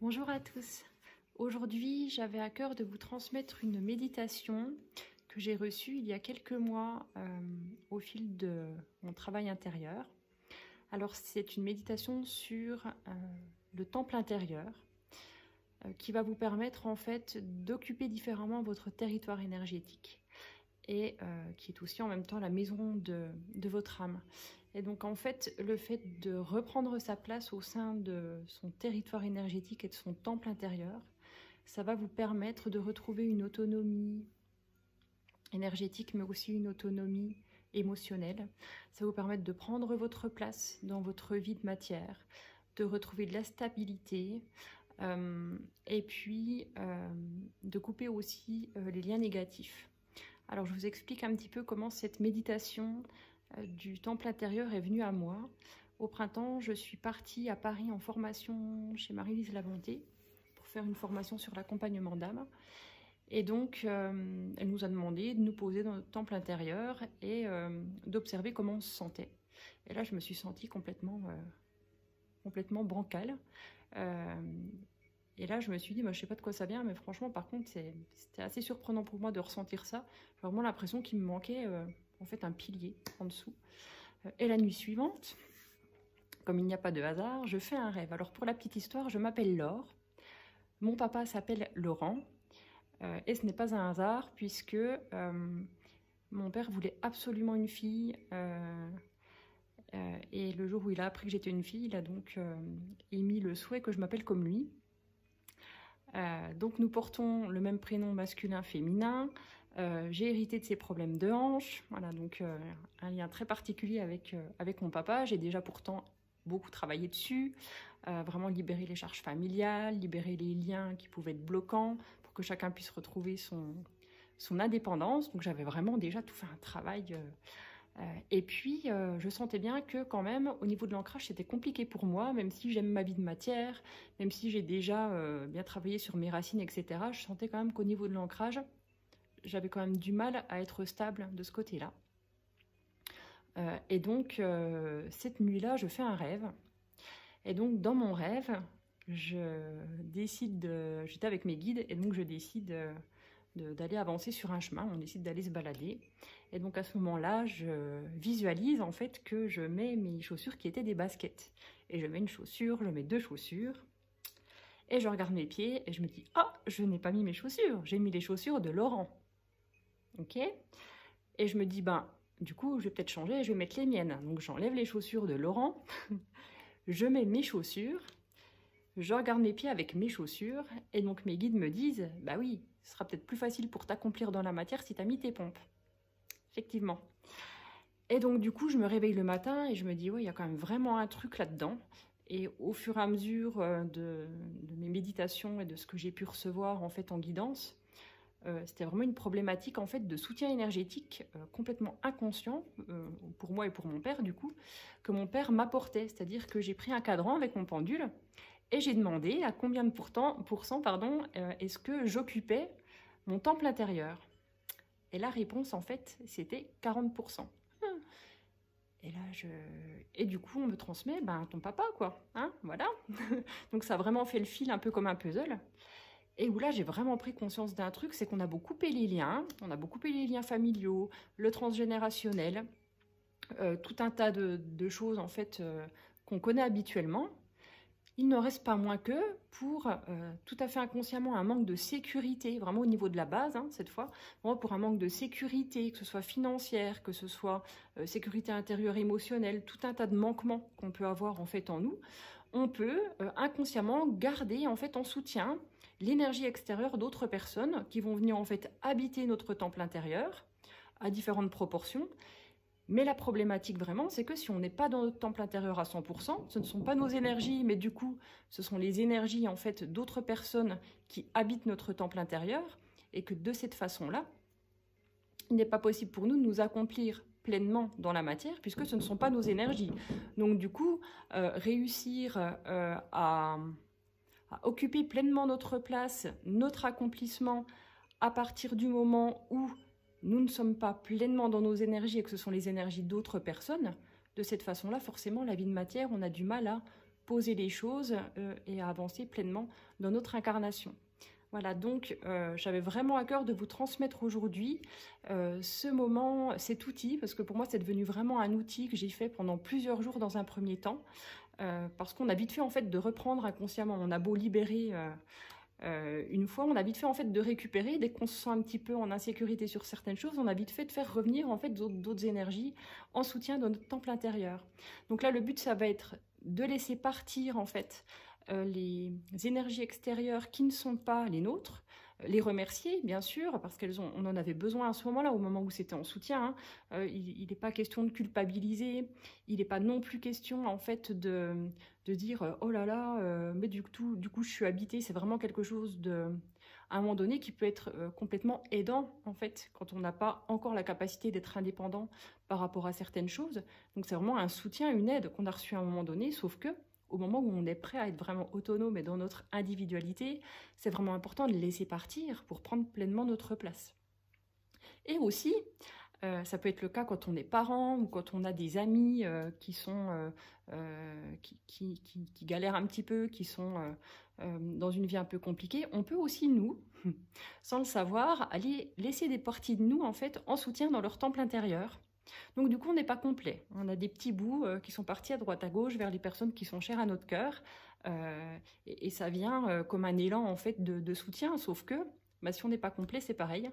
Bonjour à tous. Aujourd'hui, j'avais à cœur de vous transmettre une méditation que j'ai reçue il y a quelques mois au fil de mon travail intérieur. Alors, c'est une méditation sur le temple intérieur qui va vous permettre en fait d'occuper différemment votre territoire énergétique et qui est aussi en même temps la maison de votre âme. Et donc en fait, le fait de reprendre sa place au sein de son territoire énergétique et de son temple intérieur, ça va vous permettre de retrouver une autonomie énergétique, mais aussi une autonomie émotionnelle. Ça va vous permettre de prendre votre place dans votre vie de matière, de retrouver de la stabilité, et puis de couper aussi les liens négatifs. Alors je vous explique un petit peu comment cette méditation du temple intérieur est venue à moi. Au printemps, je suis partie à Paris en formation chez Marie-Lise Labonté pour faire une formation sur l'accompagnement d'âme. Et donc, elle nous a demandé de nous poser dans notre temple intérieur et d'observer comment on se sentait. Et là, je me suis sentie complètement bancale. Et là, je me suis dit, bah, je sais pas de quoi ça vient, mais franchement, par contre, c'était assez surprenant pour moi de ressentir ça. J'ai vraiment l'impression qu'il me manquait en fait un pilier en dessous. Et la nuit suivante, comme il n'y a pas de hasard, je fais un rêve. Alors pour la petite histoire, je m'appelle Laure. Mon papa s'appelle Laurent. Et ce n'est pas un hasard puisque mon père voulait absolument une fille. Et le jour où il a appris que j'étais une fille, il a donc émis le souhait que je m'appelle comme lui. Donc nous portons le même prénom masculin-féminin. J'ai hérité de ses problèmes de hanche, voilà, donc un lien très particulier avec mon papa. J'ai déjà pourtant beaucoup travaillé dessus, vraiment libérer les charges familiales, libérer les liens qui pouvaient être bloquants pour que chacun puisse retrouver son indépendance. Donc j'avais vraiment déjà tout fait un travail. Et puis je sentais bien que quand même au niveau de l'ancrage c'était compliqué pour moi, même si j'aime ma vie de matière, même si j'ai déjà bien travaillé sur mes racines, etc. Je sentais quand même qu'au niveau de l'ancrage, j'avais quand même du mal à être stable de ce côté-là. Et donc, cette nuit-là, je fais un rêve. Et donc, dans mon rêve, j'étais avec mes guides, et donc je décide d'aller avancer sur un chemin. On décide d'aller se balader. Et donc, à ce moment-là, je visualise en fait que je mets mes chaussures qui étaient des baskets. Et je mets une chaussure, je mets deux chaussures. Et je regarde mes pieds et je me dis « Ah, je n'ai pas mis mes chaussures, j'ai mis les chaussures de Laurent. » Ok. Et je me dis, ben, du coup, je vais peut-être changer et je vais mettre les miennes. Donc, j'enlève les chaussures de Laurent, je mets mes chaussures, je regarde mes pieds avec mes chaussures, et donc mes guides me disent, bah oui, ce sera peut-être plus facile pour t'accomplir dans la matière si tu as mis tes pompes. Effectivement. Et donc, du coup, je me réveille le matin et je me dis, ouais, il y a quand même vraiment un truc là-dedans. Et au fur et à mesure de mes méditations et de ce que j'ai pu recevoir en fait en guidance, c'était vraiment une problématique en fait de soutien énergétique complètement inconscient pour moi et pour mon père du coup, que mon père m'apportait. C'est-à-dire que j'ai pris un cadran avec mon pendule et j'ai demandé à combien de pourcents est-ce que j'occupais mon temple intérieur. Et la réponse en fait c'était 40%. Et là, et du coup, on me transmet, ben, ton papa, quoi. Hein, voilà. Donc, ça a vraiment fait le fil un peu comme un puzzle. Et où là, j'ai vraiment pris conscience d'un truc, c'est qu'on a beaucoup coupé les liens. On a beaucoup coupé les liens familiaux, le transgénérationnel, tout un tas de choses, en fait, qu'on connaît habituellement. Il ne reste pas moins que, pour tout à fait inconsciemment, un manque de sécurité, vraiment au niveau de la base, hein, cette fois, vraiment pour un manque de sécurité, que ce soit financière, que ce soit sécurité intérieure émotionnelle, tout un tas de manquements qu'on peut avoir en fait en nous, on peut inconsciemment garder en fait en soutien l'énergie extérieure d'autres personnes qui vont venir en fait habiter notre temple intérieur à différentes proportions. Mais la problématique vraiment, c'est que si on n'est pas dans notre temple intérieur à 100%, ce ne sont pas nos énergies, mais du coup, ce sont les énergies en fait d'autres personnes qui habitent notre temple intérieur, et que de cette façon-là, il n'est pas possible pour nous de nous accomplir pleinement dans la matière, puisque ce ne sont pas nos énergies. Donc du coup, réussir à occuper pleinement notre place, notre accomplissement, à partir du moment où nous ne sommes pas pleinement dans nos énergies et que ce sont les énergies d'autres personnes, de cette façon-là, forcément, la vie de matière, on a du mal à poser les choses et à avancer pleinement dans notre incarnation. Voilà, donc j'avais vraiment à cœur de vous transmettre aujourd'hui ce moment, cet outil, parce que pour moi c'est devenu vraiment un outil que j'ai fait pendant plusieurs jours dans un premier temps, parce qu'on a vite fait en fait de reprendre inconsciemment. On a beau libérer une fois, on a vite fait en fait de récupérer. Dès qu'on se sent un petit peu en insécurité sur certaines choses, on a vite fait de faire revenir en fait d'autres énergies en soutien de notre temple intérieur. Donc là, le but, ça va être de laisser partir en fait les énergies extérieures qui ne sont pas les nôtres, les remercier bien sûr parce on en avait besoin à ce moment-là, au moment où c'était en soutien. Il n'est pas question de culpabiliser, il n'est pas non plus question en fait de dire oh là là, mais du coup je suis habitée. C'est vraiment quelque chose à un moment donné qui peut être complètement aidant en fait quand on n'a pas encore la capacité d'être indépendant par rapport à certaines choses. Donc c'est vraiment un soutien, une aide qu'on a reçu à un moment donné, sauf que au moment où on est prêt à être vraiment autonome et dans notre individualité, c'est vraiment important de laisser partir pour prendre pleinement notre place. Et aussi, ça peut être le cas quand on est parent ou quand on a des amis qui galèrent un petit peu, qui sont dans une vie un peu compliquée. On peut aussi, nous, sans le savoir, aller laisser des parties de nous en fait en soutien dans leur temple intérieur. Donc du coup, on n'est pas complet. On a des petits bouts qui sont partis à droite à gauche vers les personnes qui sont chères à notre cœur. Et ça vient comme un élan en fait de soutien, sauf que si on n'est pas complet, c'est pareil.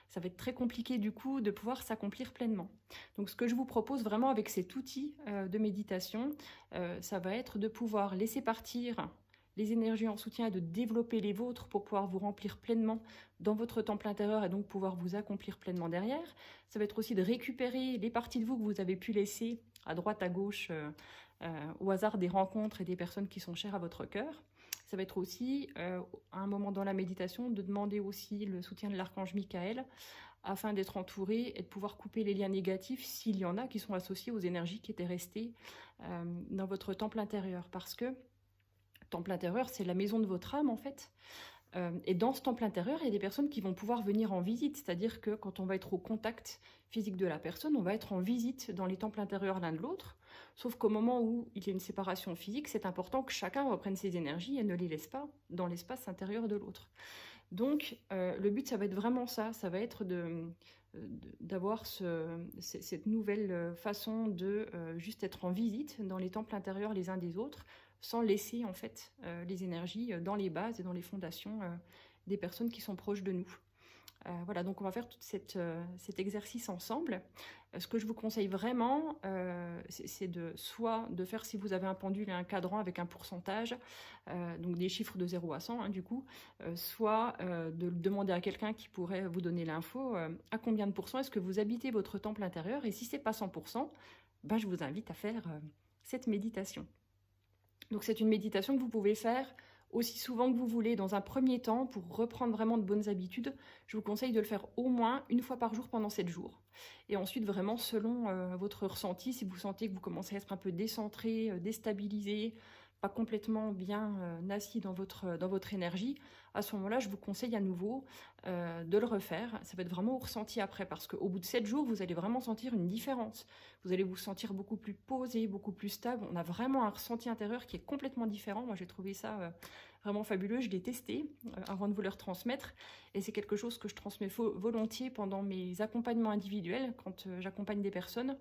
Ça va être très compliqué du coup de pouvoir s'accomplir pleinement. Donc ce que je vous propose vraiment avec cet outil de méditation, ça va être de pouvoir laisser partir les énergies en soutien et de développer les vôtres pour pouvoir vous remplir pleinement dans votre temple intérieur et donc pouvoir vous accomplir pleinement derrière. Ça va être aussi de récupérer les parties de vous que vous avez pu laisser à droite, à gauche, au hasard des rencontres et des personnes qui sont chères à votre cœur. Ça va être aussi, à un moment dans la méditation, de demander aussi le soutien de l'archange Michael afin d'être entouré et de pouvoir couper les liens négatifs s'il y en a qui sont associés aux énergies qui étaient restées dans votre temple intérieur. Parce que temple intérieur, c'est la maison de votre âme en fait. Et dans ce temple intérieur, il y a des personnes qui vont pouvoir venir en visite, c'est-à-dire que quand on va être au contact physique de la personne, on va être en visite dans les temples intérieurs l'un de l'autre, sauf qu'au moment où il y a une séparation physique, c'est important que chacun reprenne ses énergies et ne les laisse pas dans l'espace intérieur de l'autre. Donc le but, ça va être vraiment ça va être d'avoir cette nouvelle façon de juste être en visite dans les temples intérieurs les uns des autres, sans laisser en fait les énergies dans les bases et dans les fondations des personnes qui sont proches de nous. Voilà, donc on va faire tout cet exercice ensemble. Ce que je vous conseille vraiment, c'est soit de faire, si vous avez un pendule et un cadran avec un pourcentage, donc des chiffres de 0 à 100 du coup, soit de demander à quelqu'un qui pourrait vous donner l'info, à combien de pourcents est-ce que vous habitez votre temple intérieur, et si c'est pas 100%, je vous invite à faire cette méditation. Donc c'est une méditation que vous pouvez faire aussi souvent que vous voulez. Dans un premier temps, pour reprendre vraiment de bonnes habitudes, je vous conseille de le faire au moins une fois par jour pendant 7 jours. Et ensuite, vraiment selon votre ressenti, si vous sentez que vous commencez à être un peu décentré, déstabilisé, pas complètement bien assis dans votre énergie, à ce moment-là, je vous conseille à nouveau de le refaire. Ça va être vraiment au ressenti après, parce qu'au bout de 7 jours, vous allez vraiment sentir une différence. Vous allez vous sentir beaucoup plus posé, beaucoup plus stable. On a vraiment un ressenti intérieur qui est complètement différent. Moi, j'ai trouvé ça vraiment fabuleux. Je l'ai testé avant de vous le retransmettre. Et c'est quelque chose que je transmets volontiers pendant mes accompagnements individuels, quand j'accompagne des personnes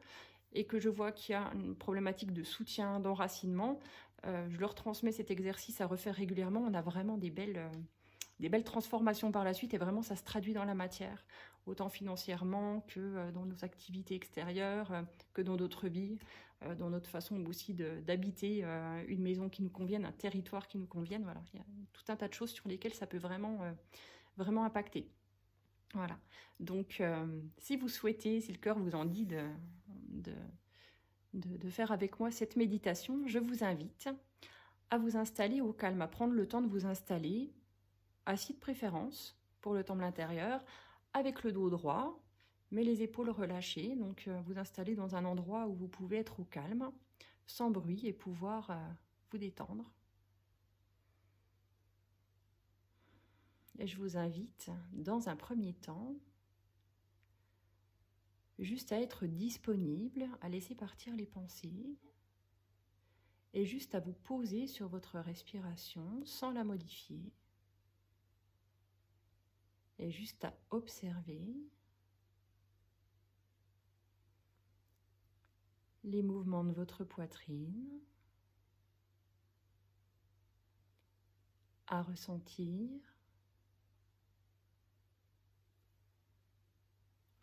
et que je vois qu'il y a une problématique de soutien, d'enracinement. Je leur transmets cet exercice à refaire régulièrement. On a vraiment des belles transformations par la suite, et vraiment ça se traduit dans la matière, autant financièrement que dans nos activités extérieures, que dans d'autres vies, dans notre façon aussi d'habiter une maison qui nous convienne, un territoire qui nous convienne. Voilà, il y a tout un tas de choses sur lesquelles ça peut vraiment impacter. Voilà, donc si vous souhaitez, si le cœur vous en dit de faire avec moi cette méditation, je vous invite à vous installer au calme, à prendre le temps de vous installer, assis de préférence pour le temple intérieur, avec le dos droit, mais les épaules relâchées. Donc vous installer dans un endroit où vous pouvez être au calme, sans bruit, et pouvoir vous détendre. Et je vous invite, dans un premier temps, juste à être disponible, à laisser partir les pensées Et juste à vous poser sur votre respiration sans la modifier. Et juste à observer les mouvements de votre poitrine, à ressentir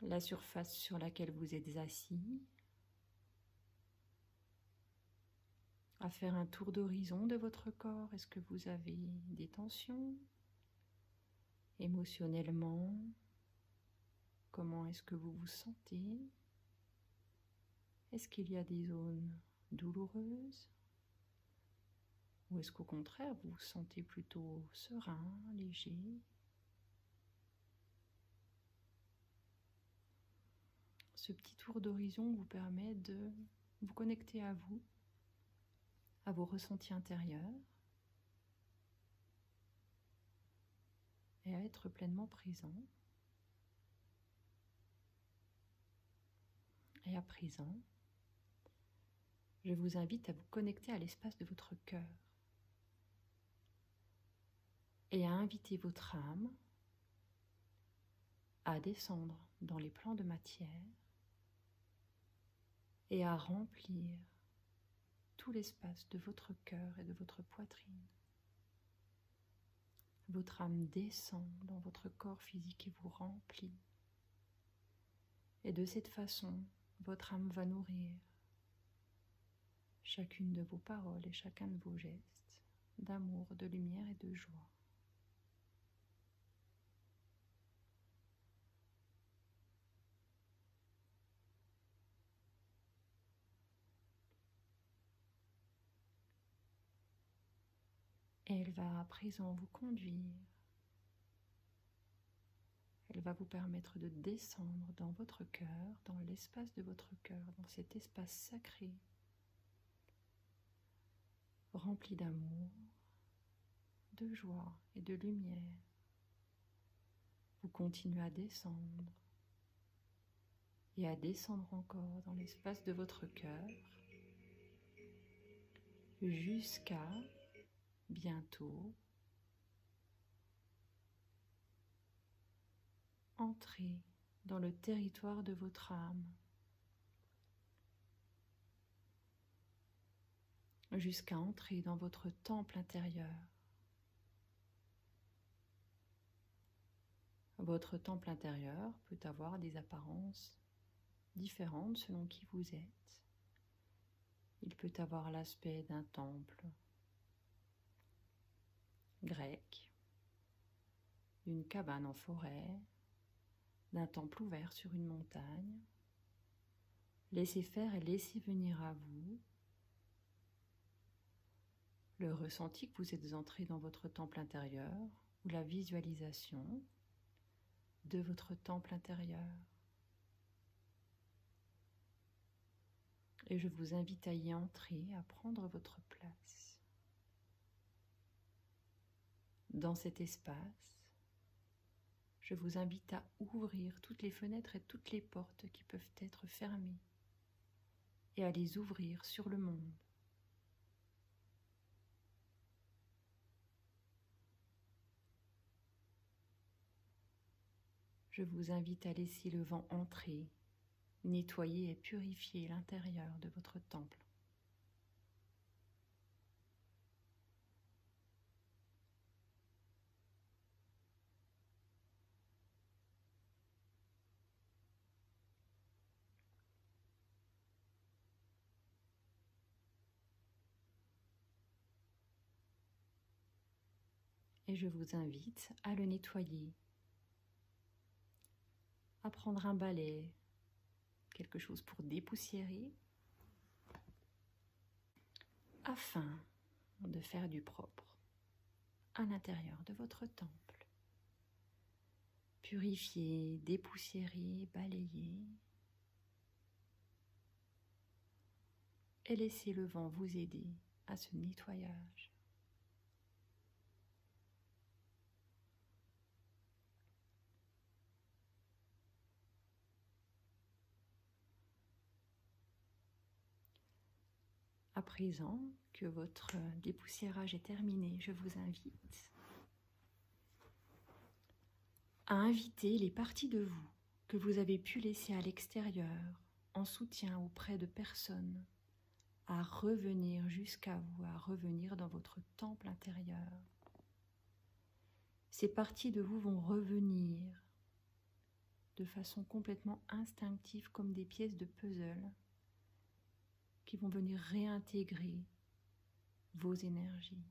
la surface sur laquelle vous êtes assis, à faire un tour d'horizon de votre corps. Est-ce que vous avez des tensions émotionnellement? Comment est-ce que vous vous sentez? Est-ce qu'il y a des zones douloureuses? Ou est-ce qu'au contraire, vous vous sentez plutôt serein, léger? Ce petit tour d'horizon vous permet de vous connecter à vous, à vos ressentis intérieurs et à être pleinement présent. Et à présent, je vous invite à vous connecter à l'espace de votre cœur et à inviter votre âme à descendre dans les plans de matière et à remplir tout l'espace de votre cœur et de votre poitrine. Votre âme descend dans votre corps physique et vous remplit. Et de cette façon, votre âme va nourrir chacune de vos paroles et chacun de vos gestes d'amour, de lumière et de joie. Et elle va à présent vous conduire. Elle va vous permettre de descendre dans votre cœur, dans l'espace de votre cœur, dans cet espace sacré, rempli d'amour, de joie et de lumière. Vous continuez à descendre et à descendre encore dans l'espace de votre cœur jusqu'à bientôt entrer dans le territoire de votre âme, jusqu'à entrer dans votre temple intérieur. Votre temple intérieur peut avoir des apparences différentes selon qui vous êtes. Il peut avoir l'aspect d'un temple grec, d'une cabane en forêt, d'un temple ouvert sur une montagne. Laissez faire et laissez venir à vous le ressenti que vous êtes entré dans votre temple intérieur ou la visualisation de votre temple intérieur. Et je vous invite à y entrer, à prendre votre place. Dans cet espace, je vous invite à ouvrir toutes les fenêtres et toutes les portes qui peuvent être fermées et à les ouvrir sur le monde. Je vous invite à laisser le vent entrer, nettoyer et purifier l'intérieur de votre temple. Et je vous invite à le nettoyer, à prendre un balai, quelque chose pour dépoussiérer, afin de faire du propre à l'intérieur de votre temple. Purifier, dépoussiérer, balayer et laisser le vent vous aider à ce nettoyage. À présent que votre dépoussiérage est terminé, je vous invite à inviter les parties de vous que vous avez pu laisser à l'extérieur, en soutien auprès de personnes, à revenir jusqu'à vous, à revenir dans votre temple intérieur. Ces parties de vous vont revenir de façon complètement instinctive comme des pièces de puzzle qui vont venir réintégrer vos énergies.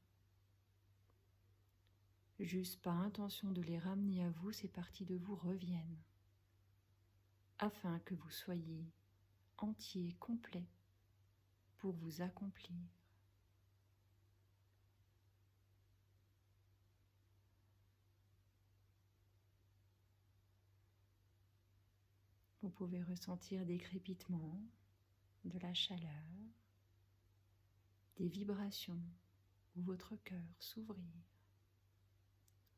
Juste par intention de les ramener à vous, ces parties de vous reviennent afin que vous soyez entier, complet pour vous accomplir. Vous pouvez ressentir des crépitements, de la chaleur, des vibrations ou votre cœur s'ouvrir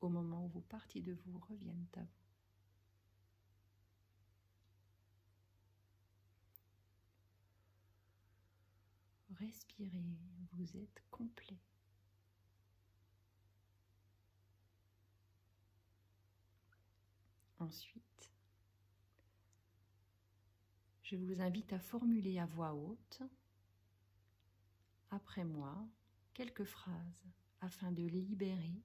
au moment où vos parties de vous reviennent à vous. Respirez, vous êtes complet. Ensuite, je vous invite à formuler à voix haute, après moi, quelques phrases afin de libérer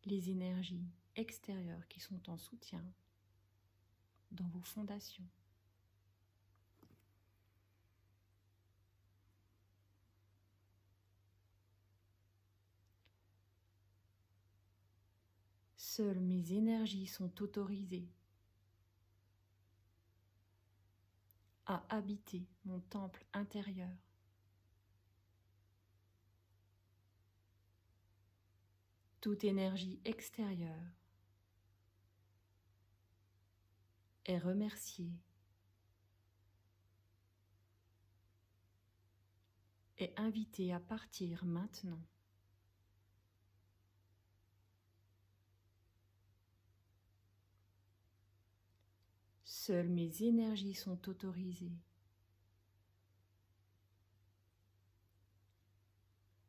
les énergies extérieures qui sont en soutien dans vos fondations. Seules mes énergies sont autorisées à habiter mon temple intérieur. Toute énergie extérieure est remerciée et invitée à partir maintenant. Seules mes énergies sont autorisées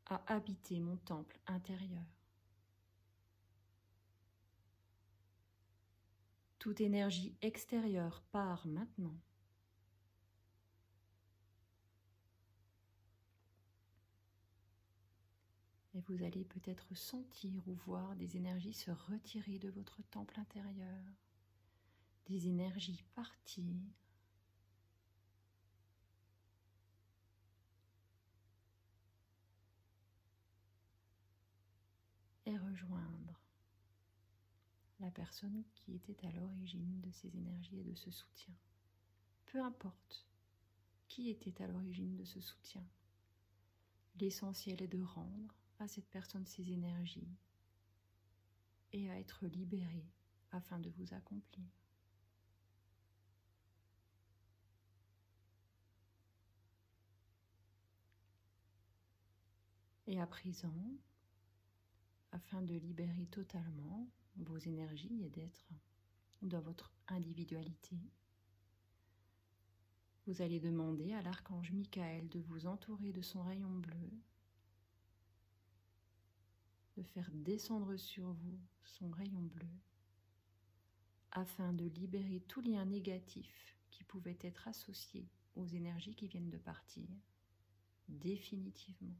à habiter mon temple intérieur. Toute énergie extérieure part maintenant. Et vous allez peut-être sentir ou voir des énergies se retirer de votre temple intérieur, des énergies partir. Et rejoindre la personne qui était à l'origine de ces énergies et de ce soutien. Peu importe qui était à l'origine de ce soutien, l'essentiel est de rendre à cette personne ses énergies et à être libéré afin de vous accomplir. Et à présent, afin de libérer totalement vos énergies et d'être dans votre individualité, vous allez demander à l'archange Michael de vous entourer de son rayon bleu, de faire descendre sur vous son rayon bleu, afin de libérer tout lien négatif qui pouvait être associé aux énergies qui viennent de partir, définitivement.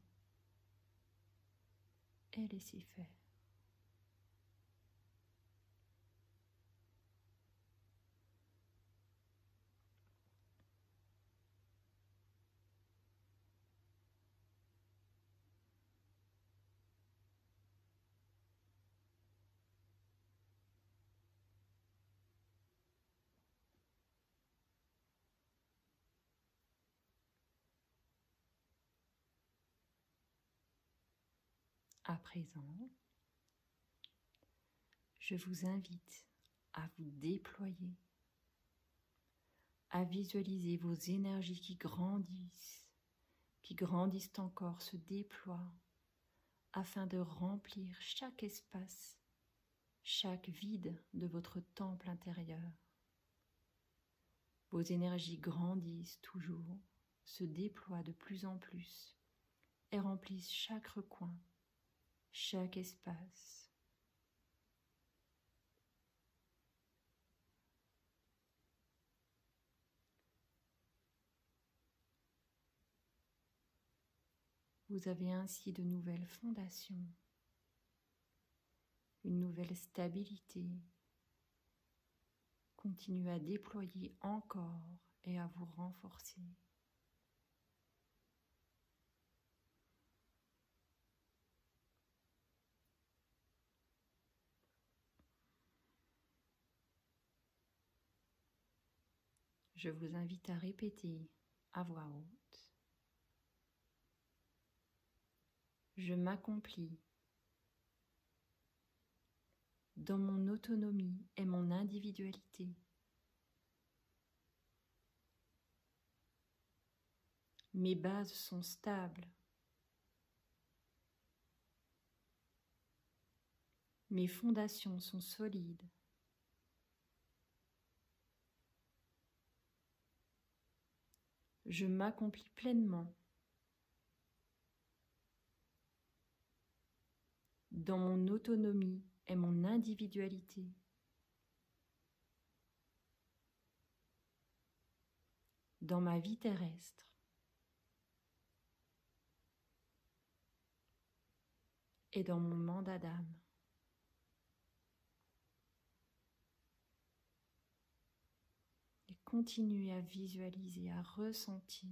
Et laissez faire. À présent, je vous invite à vous déployer, à visualiser vos énergies qui grandissent encore, se déploient, afin de remplir chaque espace, chaque vide de votre temple intérieur. Vos énergies grandissent toujours, se déploient de plus en plus, et remplissent chaque recoin, chaque espace. Vous avez ainsi de nouvelles fondations, une nouvelle stabilité. Continuez à déployer encore et à vous renforcer. Je vous invite à répéter à voix haute. Je m'accomplis dans mon autonomie et mon individualité. Mes bases sont stables. Mes fondations sont solides. Je m'accomplis pleinement dans mon autonomie et mon individualité. Dans ma vie terrestre. Et dans mon mandat d'âme. Et continuez à visualiser, à ressentir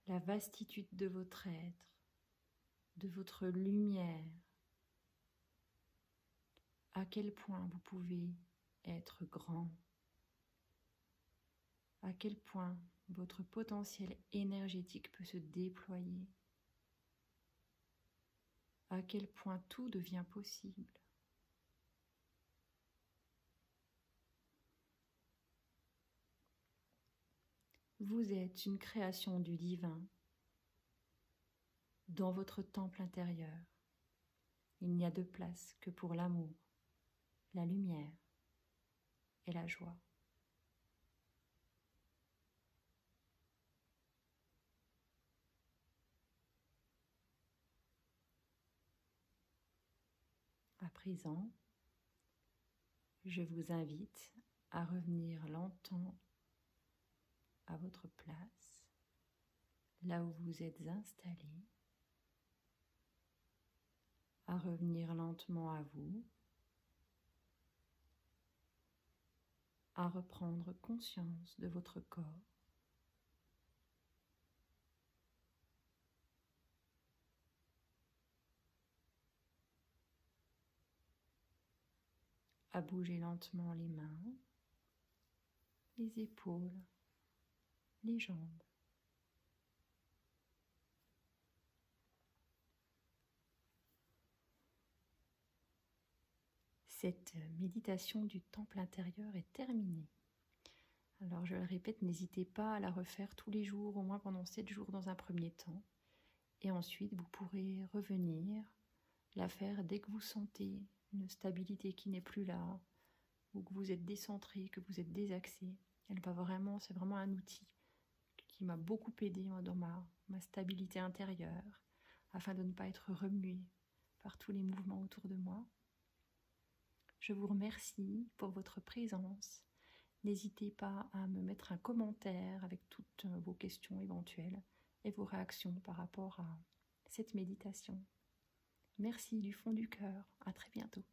la vastitude de votre être, de votre lumière, à quel point vous pouvez être grand, à quel point votre potentiel énergétique peut se déployer, à quel point tout devient possible. Vous êtes une création du divin dans votre temple intérieur. Il n'y a de place que pour l'amour, la lumière et la joie. À présent, je vous invite à revenir lentement à votre place, là où vous êtes installé, à revenir lentement à vous, à reprendre conscience de votre corps, à bouger lentement les mains, les épaules, les jambes. Cette méditation du temple intérieur est terminée. Alors je le répète, n'hésitez pas à la refaire tous les jours, au moins pendant 7 jours dans un premier temps. Et ensuite, vous pourrez revenir, la faire dès que vous sentez une stabilité qui n'est plus là, ou que vous êtes décentré, que vous êtes désaxé. C'est vraiment un outil qui m'a beaucoup aidé dans ma stabilité intérieure, afin de ne pas être remué par tous les mouvements autour de moi. Je vous remercie pour votre présence. N'hésitez pas à me mettre un commentaire avec toutes vos questions éventuelles et vos réactions par rapport à cette méditation. Merci du fond du cœur. À très bientôt.